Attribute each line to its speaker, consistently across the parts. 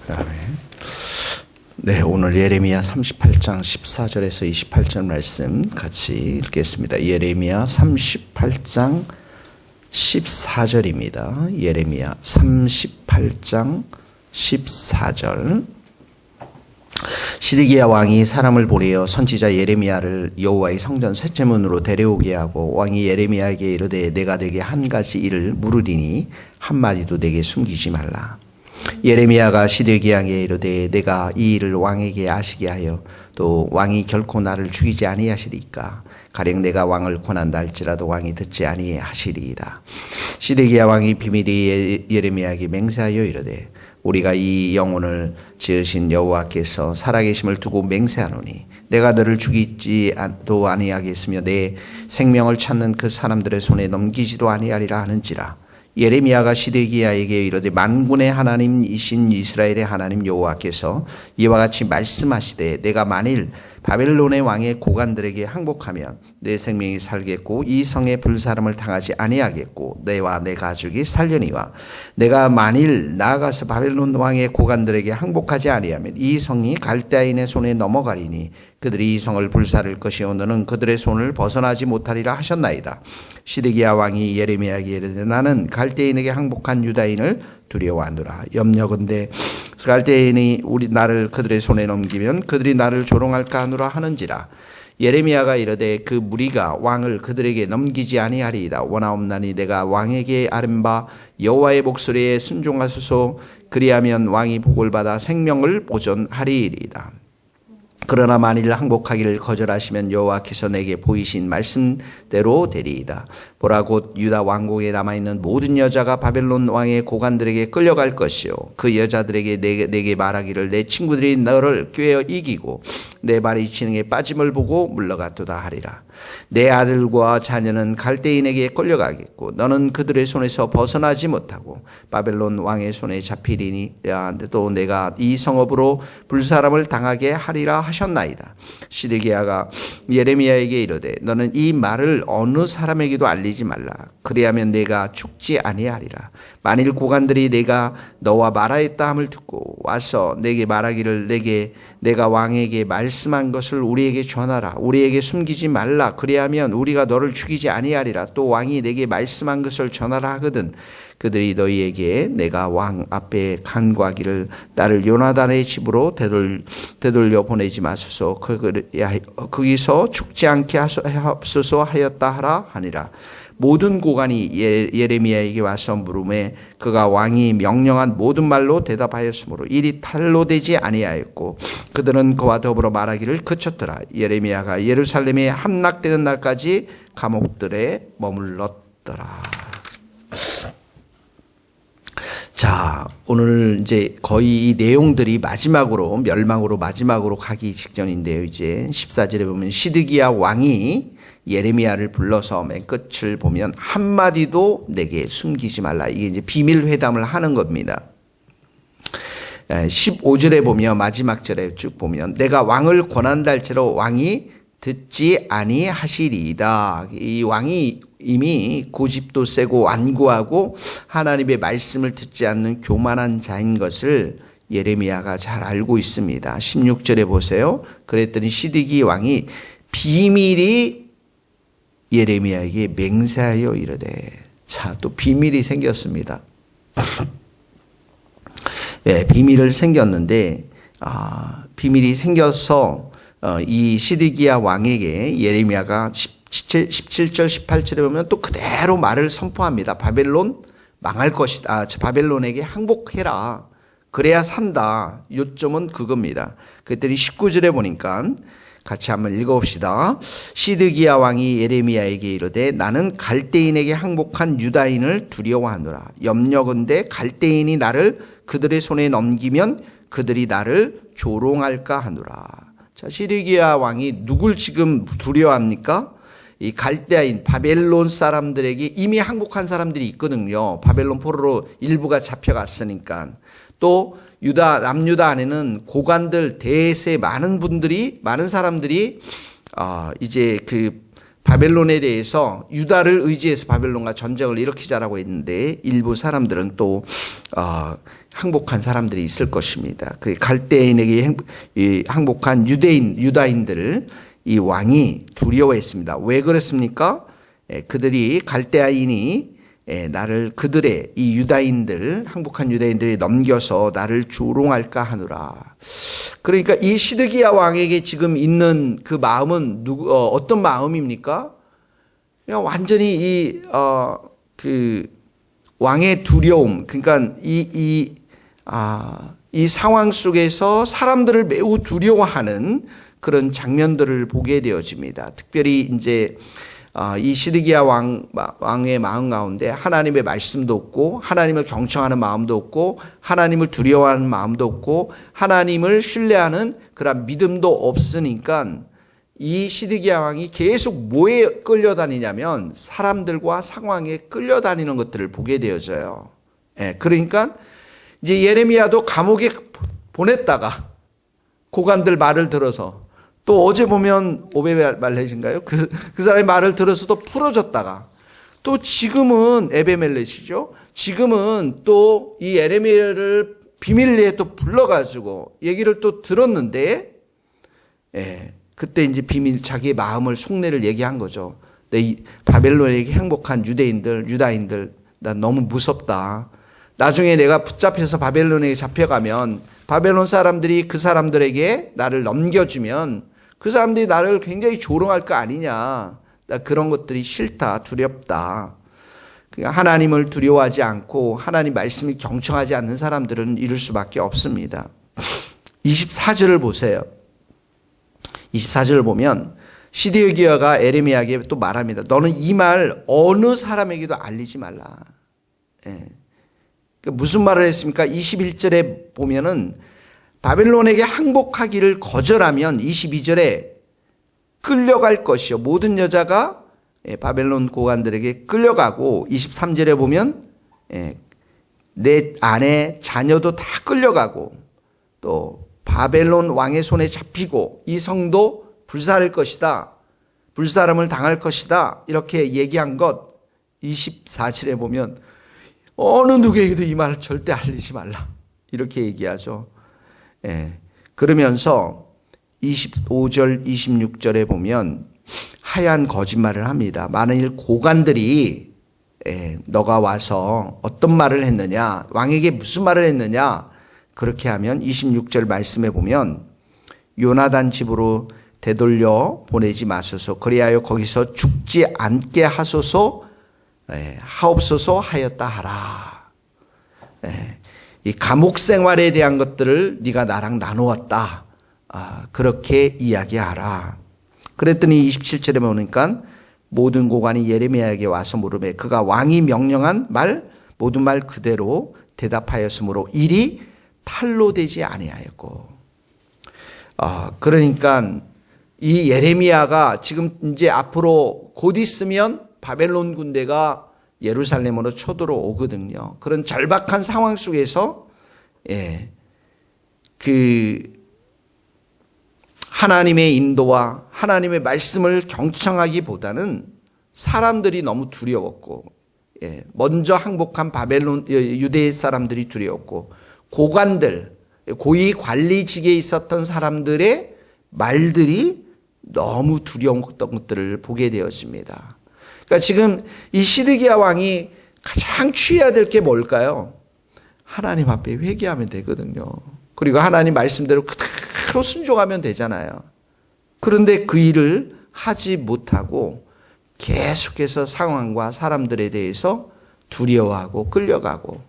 Speaker 1: 아멘. 네, 오늘 예레미야 38장 14절에서 28절 말씀 같이 읽겠습니다. 예레미야 38장 14절입니다. 예레미야 38장 14절. 시드기야 왕이 사람을 보내어 선지자 예레미야를 여호와의 성전 셋째 문으로 데려오게 하고 왕이 예레미야에게 이르되 내가 네게 한 가지 일을 물으리니 한마디도 내게 숨기지 말라. 예레미야가 시드기야에게 이르되 내가 이 일을 왕에게 아시게 하여 또 왕이 결코 나를 죽이지 아니하시리까 가령 내가 왕을 권한다 할지라도 왕이 듣지 아니하시리이다. 시드기야 왕이 비밀이 예레미야에게 맹세하여 이르되 우리가 이 영혼을 지으신 여호와께서 살아계심을 두고 맹세하노니 내가 너를 죽이지도 아니하겠으며 내 생명을 찾는 그 사람들의 손에 넘기지도 아니하리라 하는지라. 예레미야가 시드기야에게 이르되 만군의 하나님이신 이스라엘의 하나님 여호와께서 이와 같이 말씀하시되 내가 만일 바벨론의 왕의 고관들에게 항복하면 내 생명이 살겠고 이 성에 불사람을 당하지 아니하겠고 내와 내 가족이 살려니와 내가 만일 나아가서 바벨론 왕의 고관들에게 항복하지 아니하면 이 성이 갈대아인의 손에 넘어가리니 그들이 이 성을 불사를 것이요 너는 그들의 손을 벗어나지 못하리라 하셨나이다. 시드기야 왕이 예레미야에게 이르되 나는 갈대인에게 항복한 유다인을 두려워하노라. 염려건대 갈대인이 우리 나를 그들의 손에 넘기면 그들이 나를 조롱할까 하노라 하는지라. 예레미야가 이르되 그 무리가 왕을 그들에게 넘기지 아니하리이다. 원하옵나니 내가 왕에게 아뢰는 바 여호와의 목소리에 순종하소서. 그리하면 왕이 복을 받아 생명을 보존하리이다. 그러나 만일 항복하기를 거절하시면 여호와께서 내게 보이신 말씀대로 되리이다. 보라 곧 유다 왕국에 남아있는 모든 여자가 바벨론 왕의 고관들에게 끌려갈 것이요 그 여자들에게 내게 말하기를 내 친구들이 너를 꾀어 이기고 내 발이 지능에 빠짐을 보고 물러갔도다 하리라. 내 아들과 자녀는 갈대인에게 끌려가겠고 너는 그들의 손에서 벗어나지 못하고 바벨론 왕의 손에 잡히리니 또 내가 이 성읍으로 불사람을 당하게 하리라 하셨나이다. 시드기야가 예레미야에게 이르되 너는 이 말을 어느 사람에게도 알리지 말라. 그리하면 내가 죽지 아니하리라. 만일 고관들이 내가 너와 말하였다 함을 듣고 와서 내게 말하기를 내가 왕에게 말씀한 것을 우리에게 전하라. 우리에게 숨기지 말라. 그리하면 우리가 너를 죽이지 아니하리라. 또 왕이 내게 말씀한 것을 전하라 하거든 그들이 너희에게 내가 왕 앞에 간구하기를 나를 요나단의 집으로 되돌려 보내지 마소서. 거기서 죽지 않게 하소서 하였다 하라 하니라. 모든 고관이 예레미야에게 와서 물음에 그가 왕이 명령한 모든 말로 대답하였으므로 일이 탈로 되지 아니하였고 그들은 그와 더불어 말하기를 그쳤더라. 예레미야가 예루살렘에 함락되는 날까지 감옥들에 머물렀더라. 자, 오늘 이제 거의 이 내용들이 멸망으로 마지막으로 가기 직전인데요. 이제 14절에 보면 시드기야 왕이 예레미야를 불러서 맨 끝을 보면 한마디도 내게 숨기지 말라. 이게 이제 비밀 회담을 하는 겁니다. 15절에 보면 마지막 절에 쭉 보면 내가 왕을 권한다 할지라도 왕이 듣지 아니하시리이다. 이 왕이 이미 고집도 세고 완고하고 하나님의 말씀을 듣지 않는 교만한 자인 것을 예레미야가 잘 알고 있습니다. 16절에 보세요. 그랬더니 시드기 왕이 비밀이 예레미야에게 맹세하여 이르되 자, 또 비밀이 생겼습니다. 네, 비밀이 생겨서 이 시드기야 왕에게 예레미야가 17절 18절에 보면 또 그대로 말을 선포합니다. 바벨론 망할 것이다. 바벨론에게 항복해라. 그래야 산다. 요점은 그겁니다. 그랬더니 19절에 보니까 같이 한번 읽어봅시다. 시드기야 왕이 예레미야에게 이르되 나는 갈대인에게 항복한 유다인을 두려워하노라. 염려건대 갈대인이 나를 그들의 손에 넘기면 그들이 나를 조롱할까 하노라. 자, 시드기야 왕이 누굴 지금 두려워합니까? 이 갈대아인 바벨론 사람들에게 이미 항복한 사람들이 있거든요. 바벨론 포로로 일부가 잡혀갔으니까. 또 남유다 안에는 고관들 대세 많은 사람들이 이제 그 바벨론에 대해서 유다를 의지해서 바벨론과 전쟁을 일으키자라고 했는데 일부 사람들은 또 항복한 사람들이 있을 것입니다. 그 갈대인에게 항복한 유다인들을 이 왕이 두려워했습니다. 왜 그랬습니까? 그들이 갈대아인이 나를 그들의 이 유다인들 항복한 유다인들이 넘겨서 나를 조롱할까 하노라. 그러니까 이 시드기야 왕에게 지금 있는 그 마음은 어떤 마음입니까? 그냥 완전히 그 왕의 두려움, 그러니까 이 상황 속에서 사람들을 매우 두려워하는 그런 장면들을 보게 되어집니다. 특별히 이제 이 시드기야 왕의 마음 가운데 하나님의 말씀도 없고 하나님을 경청하는 마음도 없고 하나님을 두려워하는 마음도 없고 하나님을 신뢰하는 그런 믿음도 없으니까 이 시드기야 왕이 계속 뭐에 끌려다니냐면 사람들과 상황에 끌려다니는 것들을 보게 되어져요. 그러니까 이제 예레미야도 감옥에 보냈다가 고관들 말을 들어서 또 어제 보면 오베멜렛인가요? 그 사람의 말을 들어서도 풀어졌다가 또 지금은 에베멜렛이죠. 지금은 또 이 예레미야를 비밀리에 또 불러가지고 얘기를 또 들었는데, 그때 이제 자기의 마음을 속내를 얘기한 거죠. 내 바벨론에게 행복한 유다인들, 나 너무 무섭다. 나중에 내가 붙잡혀서 바벨론에게 잡혀가면 바벨론 사람들이 그 사람들에게 나를 넘겨주면 그 사람들이 나를 굉장히 조롱할 거 아니냐. 나 그런 것들이 싫다, 두렵다. 하나님을 두려워하지 않고 하나님 말씀이 경청하지 않는 사람들은 이럴 수밖에 없습니다. 24절을 보세요. 24절을 보면 시드기야가 예레미야에게 또 말합니다. 너는 이 말 어느 사람에게도 알리지 말라. 무슨 말을 했습니까? 21절에 보면은 바벨론에게 항복하기를 거절하면 22절에 끌려갈 것이요. 모든 여자가 바벨론 고관들에게 끌려가고 23절에 보면 내 아내 자녀도 다 끌려가고 또 바벨론 왕의 손에 잡히고 이 성도 불사를 것이다. 불사람을 당할 것이다. 이렇게 얘기한 것 24절에 보면 어느 누구에게도 이 말을 절대 알리지 말라. 이렇게 얘기하죠. 그러면서 25절, 26절에 보면 하얀 거짓말을 합니다. 만일 고관들이 너가 와서 어떤 말을 했느냐, 왕에게 무슨 말을 했느냐, 그렇게 하면 26절 말씀에 보면 요나단 집으로 되돌려 보내지 마소서. 그리하여 거기서 죽지 않게 하소서, 하옵소서 하였다 하라. 이 감옥 생활에 대한 것들을 네가 나랑 나누었다. 그렇게 이야기하라. 그랬더니 27절에 보니까 모든 고관이 예레미야에게 와서 물으매 그가 왕이 명령한 말 모든 말 그대로 대답하였으므로 일이 탈로 되지 아니하였고. 그러니까 이 예레미야가 지금 이제 앞으로 곧 있으면 바벨론 군대가 예루살렘으로 쳐들어오거든요. 그런 절박한 상황 속에서 하나님의 인도와 하나님의 말씀을 경청하기보다는 사람들이 너무 두려웠고, 먼저 항복한 바벨론 유대 사람들이 두려웠고, 고관들, 고위 관리직에 있었던 사람들의 말들이 너무 두려웠던 것들을 보게 되었습니다. 그러니까 지금 이 시드기야 왕이 가장 취해야 될 게 뭘까요? 하나님 앞에 회개하면 되거든요. 그리고 하나님 말씀대로 그대로 순종하면 되잖아요. 그런데 그 일을 하지 못하고 계속해서 상황과 사람들에 대해서 두려워하고 끌려가고,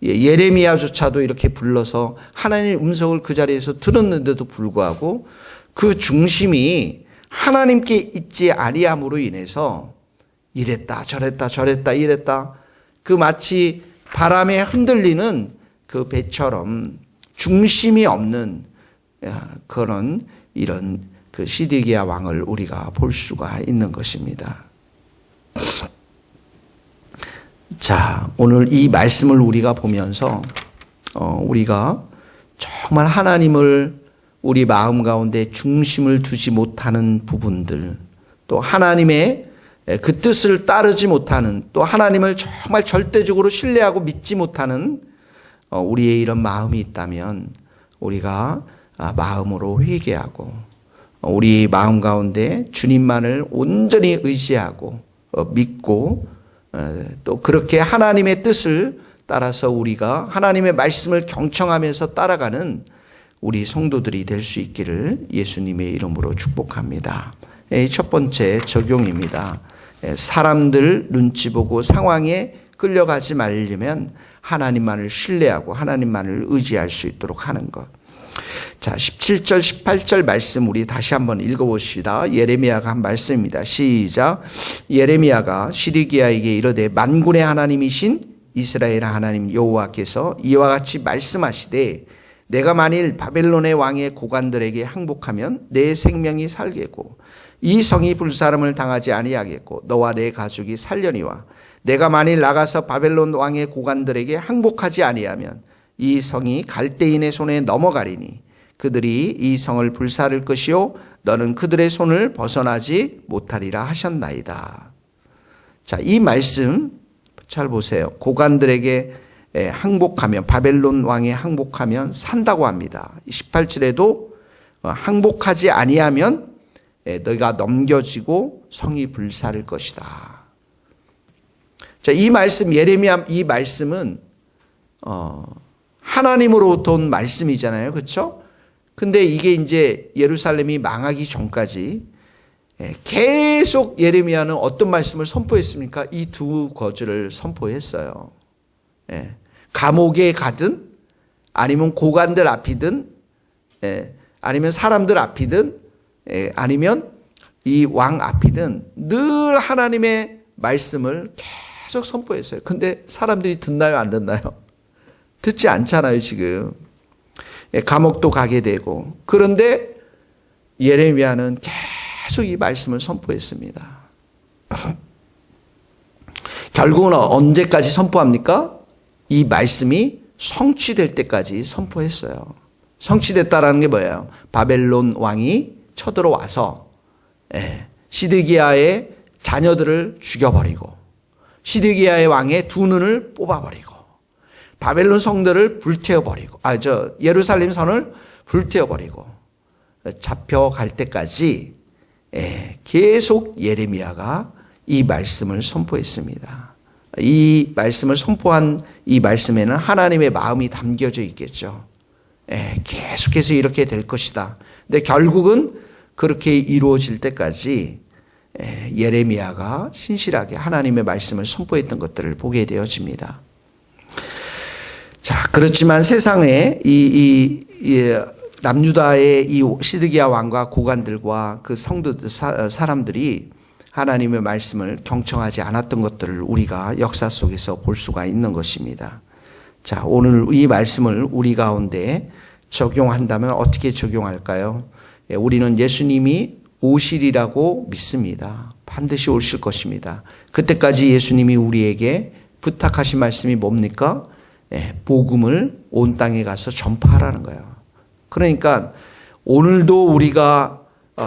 Speaker 1: 예레미야조차도 이렇게 불러서 하나님의 음성을 그 자리에서 들었는데도 불구하고 그 중심이 하나님께 있지 아니함으로 인해서 이랬다 저랬다 이랬다, 그 마치 바람에 흔들리는 그 배처럼 중심이 없는 그런 이런 그 시드기야 왕을 우리가 볼 수가 있는 것입니다. 자, 오늘 이 말씀을 우리가 보면서 우리가 정말 하나님을 우리 마음 가운데 중심을 두지 못하는 부분들, 또 하나님의 그 뜻을 따르지 못하는, 또 하나님을 정말 절대적으로 신뢰하고 믿지 못하는 우리의 이런 마음이 있다면 우리가 마음으로 회개하고 우리 마음 가운데 주님만을 온전히 의지하고 믿고 또 그렇게 하나님의 뜻을 따라서 우리가 하나님의 말씀을 경청하면서 따라가는 우리 성도들이 될 수 있기를 예수님의 이름으로 축복합니다. 첫 번째 적용입니다. 사람들 눈치 보고 상황에 끌려가지 말려면 하나님만을 신뢰하고 하나님만을 의지할 수 있도록 하는 것. 자, 17절, 18절 말씀 우리 다시 한번 읽어봅시다. 예레미야가 한 말씀입니다. 시작. 예레미야가 시드기야에게 이르되 만군의 하나님이신 이스라엘 하나님 여호와께서 이와 같이 말씀하시되 내가 만일 바벨론의 왕의 고관들에게 항복하면 내 생명이 살겠고 이 성이 불사름을 당하지 아니하겠고 너와 내 가족이 살려니와 내가 만일 나가서 바벨론 왕의 고관들에게 항복하지 아니하면 이 성이 갈대인의 손에 넘어가리니 그들이 이 성을 불사를 것이요 너는 그들의 손을 벗어나지 못하리라 하셨나이다. 자, 이 말씀 잘 보세요. 고관들에게 항복하면, 바벨론 왕에 항복하면 산다고 합니다. 18절에도 항복하지 아니하면 너희가 넘겨지고 성이 불사를 것이다. 자, 이 말씀, 예레미야 이 말씀은 하나님으로부터 온 말씀이잖아요. 그렇죠? 근데 이게 이제 예루살렘이 망하기 전까지 계속 예레미야는 어떤 말씀을 선포했습니까? 이 두 거절을 선포했어요. 감옥에 가든 아니면 고관들 앞이든 아니면 사람들 앞이든 아니면 이 왕 앞이든 늘 하나님의 말씀을 계속 선포했어요. 근데 사람들이 듣나요? 안 듣나요? 듣지 않잖아요, 지금. 감옥도 가게 되고. 그런데 예레미야는 계속 이 말씀을 선포했습니다. 결국은 언제까지 선포합니까? 이 말씀이 성취될 때까지 선포했어요. 성취됐다라는 게 뭐예요? 바벨론 왕이 쳐들어와서 시드기야의 자녀들을 죽여버리고 시드기야의 왕의 두 눈을 뽑아버리고 바벨론 성들을 불태워버리고 예루살렘 성을 불태워버리고 잡혀갈 때까지 계속 예레미야가 이 말씀을 선포했습니다. 이 말씀을 선포한 이 말씀에는 하나님의 마음이 담겨져 있겠죠. 계속해서 이렇게 될 것이다. 근데 결국은 그렇게 이루어질 때까지 예레미야가 신실하게 하나님의 말씀을 선포했던 것들을 보게 되어집니다. 자, 그렇지만 세상에 남유다의 이 시드기야 왕과 고관들과 그 성도들 사람들이 하나님의 말씀을 경청하지 않았던 것들을 우리가 역사 속에서 볼 수가 있는 것입니다. 자, 오늘 이 말씀을 우리 가운데 적용한다면 어떻게 적용할까요? 우리는 예수님이 오시리라고 믿습니다. 반드시 오실 것입니다. 그때까지 예수님이 우리에게 부탁하신 말씀이 뭡니까? 복음을 온 땅에 가서 전파하라는 거예요. 그러니까 오늘도 우리가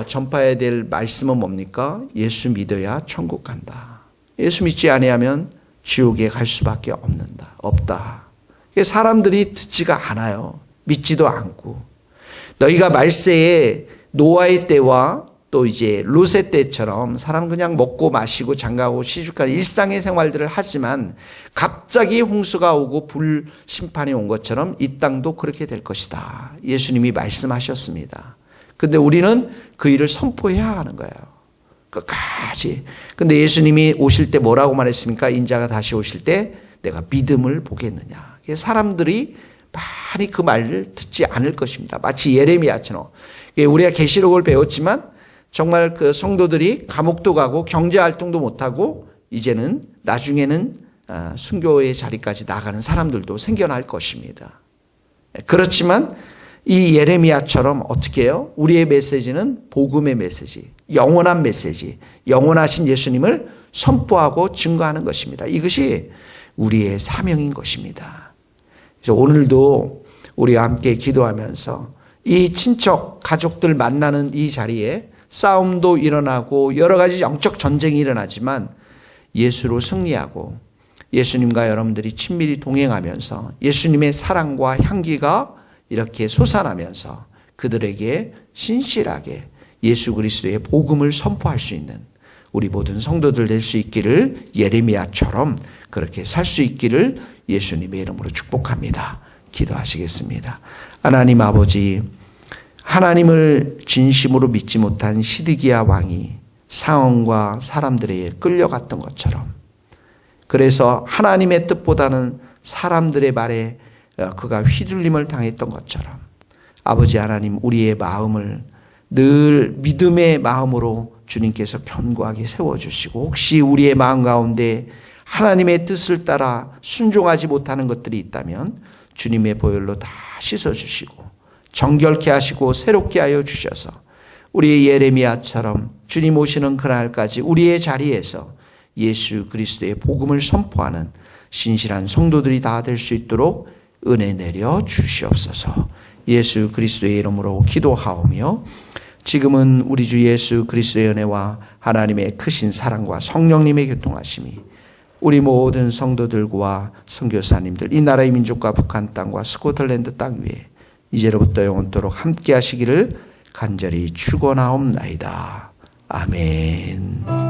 Speaker 1: 전파해야 될 말씀은 뭡니까? 예수 믿어야 천국 간다. 예수 믿지 아니하면 지옥에 갈 수밖에 없다. 사람들이 듣지가 않아요. 믿지도 않고. 너희가 말세에 노아의 때와 또 이제 롯의 때처럼 사람 그냥 먹고 마시고 장가고 시집가는 일상의 생활들을 하지만 갑자기 홍수가 오고 불 심판이 온 것처럼 이 땅도 그렇게 될 것이다. 예수님이 말씀하셨습니다. 근데 우리는 그 일을 선포해야 하는 거예요. 끝까지. 근데 예수님이 오실 때 뭐라고 말했습니까? 인자가 다시 오실 때 내가 믿음을 보겠느냐. 사람들이 많이 그 말을 듣지 않을 것입니다. 마치 예레미야처럼. 우리가 계시록을 배웠지만 정말 그 성도들이 감옥도 가고 경제활동도 못하고 이제는 나중에는 순교의 자리까지 나가는 사람들도 생겨날 것입니다. 그렇지만 이 예레미야처럼 어떻게 해요? 우리의 메시지는 복음의 메시지, 영원한 메시지, 영원하신 예수님을 선포하고 증거하는 것입니다. 이것이 우리의 사명인 것입니다. 그래서 오늘도 우리가 함께 기도하면서 이 친척, 가족들 만나는 이 자리에 싸움도 일어나고 여러 가지 영적 전쟁이 일어나지만 예수로 승리하고 예수님과 여러분들이 친밀히 동행하면서 예수님의 사랑과 향기가 이렇게 솟아나면서 그들에게 신실하게 예수 그리스도의 복음을 선포할 수 있는 우리 모든 성도들 될 수 있기를 예레미야처럼 그렇게 살 수 있기를 예수님의 이름으로 축복합니다. 기도하시겠습니다. 하나님 아버지, 하나님을 진심으로 믿지 못한 시드기야 왕이 상황과 사람들에게 끌려갔던 것처럼, 그래서 하나님의 뜻보다는 사람들의 말에 그가 휘둘림을 당했던 것처럼 아버지 하나님, 우리의 마음을 늘 믿음의 마음으로 주님께서 견고하게 세워주시고, 혹시 우리의 마음 가운데 하나님의 뜻을 따라 순종하지 못하는 것들이 있다면 주님의 보혈로 다 씻어주시고 정결케 하시고 새롭게 하여 주셔서 우리의 예레미야처럼 주님 오시는 그날까지 우리의 자리에서 예수 그리스도의 복음을 선포하는 신실한 성도들이 다 될 수 있도록 은혜 내려 주시옵소서. 예수 그리스도의 이름으로 기도하오며, 지금은 우리 주 예수 그리스도의 은혜와 하나님의 크신 사랑과 성령님의 교통하심이 우리 모든 성도들과 선교사님들, 이 나라의 민족과 북한 땅과 스코틀랜드 땅 위에 이제로부터 영원토록 함께 하시기를 간절히 축원하옵나이다. 아멘.